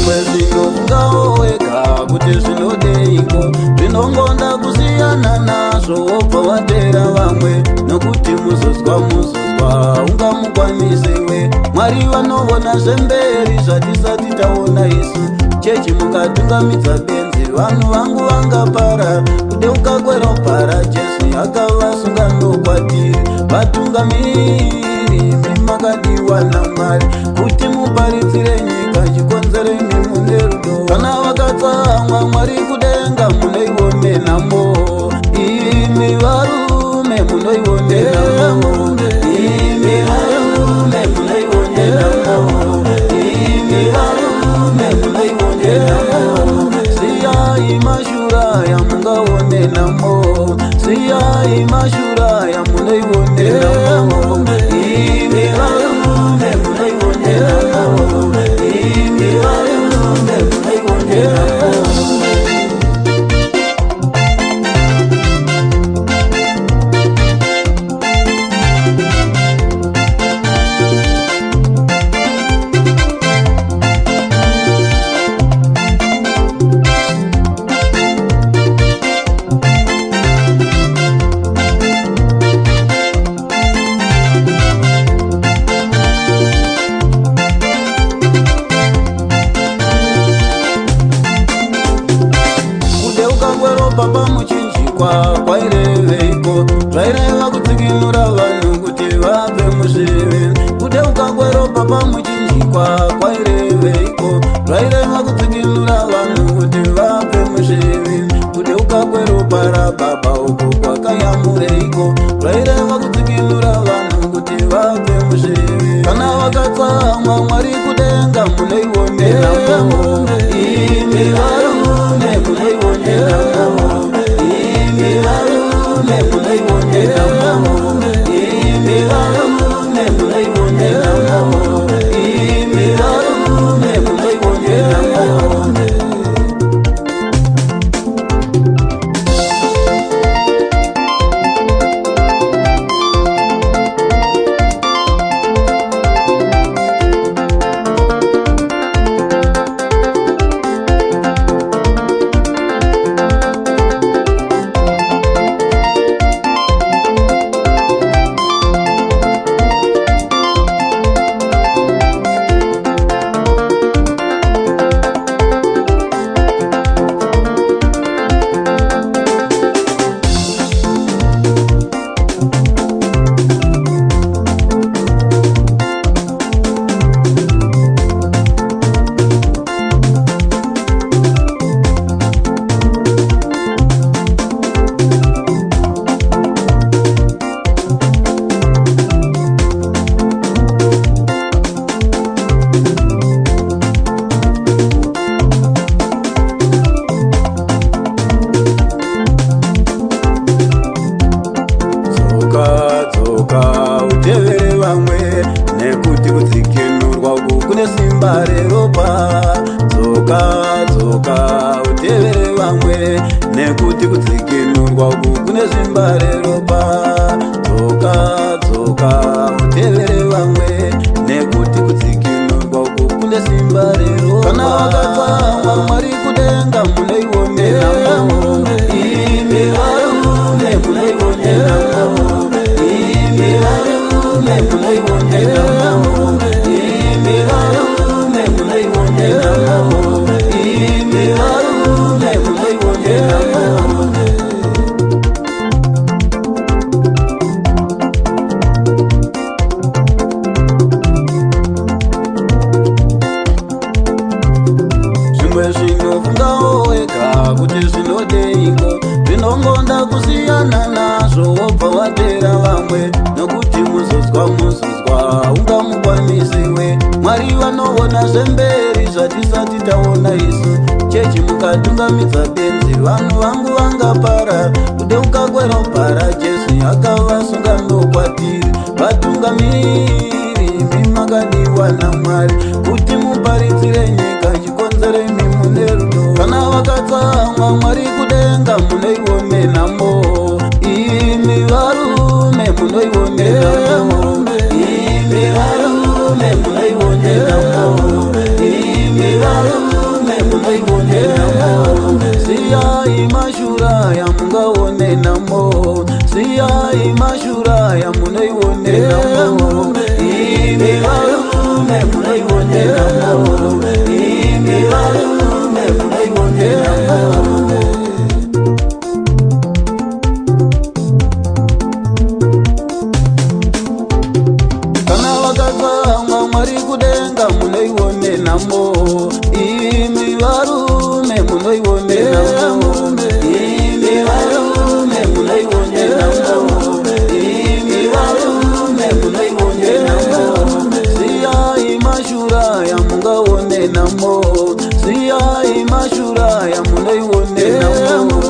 zvimwe zvinofungawo wega kuti zvinodeiko, zvinongonda kusiyana nazvo wobva watera vamwe, nokuti muzozwa ungamukwanisewe. Mwari vanoona zvemberi zvatisati taona isu. Chechi mukatungamidza benzi, vanhu vangu vangapara, kudeuka kweropara. Jesu akavasunga ndokwatiri, vatungamiri makadiwa naMwari, kuti muparidzire nyika, chikonzere mune rudo. Kana vakatsamwa Mwari kudenga, munoione nhamo. Imi varume munoione nhamo, imi varume munoione nhamo, imi varume munoione nhamo. Siyai mashura yamungaone nhamo, siyai mashura yamunoione nhamo. Imi varume munoione nhamo, imi varume munoione nhamo. Papa muchinjikwa kwaireveiko, zvaireva kudzikinura vanhu kuti vabve muzvivi. Kudeuka kwero papa muchinjikwa kwaireveiko, zvaireva kudzikinura vanhu kuti vabve muzvivi. Kudeuka kwero para baba uko kwakayamureiko, zvaireva kudzikinura vanhu kuti vabve muzvivi. Kana vakatsamwa Mwari kudenga, munoione nhamo. Imi varume munoione nhamo, imi varume munoione nhamo, imi varume munoione nhamo, imi varume munoione nhamo. Utevere vamwe, nekuti kudzikinurwa uku kune simba reropa. Dzoka utevere vamwe, nekuti kudzikinurwa uku kune simba reropa. Dzoka utevere vamwe, nekuti kudzikinurwa uku kune simba reropa. Kana vakatsamwa Mwari kudenga, munoione nhamo. Imi varume munoione nhamo, imi varume munoione nhamo, imi varume munoione nhamo, imi varume munoione nhamo. Zvimwe zvinofungawo wega kuti zvinodeiko, zvinongonda kusiyana nazvo wobva watera vamwe, nokuti muzozwa ungamukwanisiwe. Mwari vanoona zvemberi zvatisati taona isu. Chechi mukatungamidza benzi, vanhu vangu vangapara, kudeuka kweropara. Jesu akavasunga ndokwatiri, vatungamiri makadiwa naMwari, kuti muparidzire nyika, chikonzere mune rudo. Kana vakatsamwa Mwari kudenga, munoione nhamo. Imi varume munoione nhamo, imi varume munoione nhamo, imi varume namo siya imashura ya munei wone namo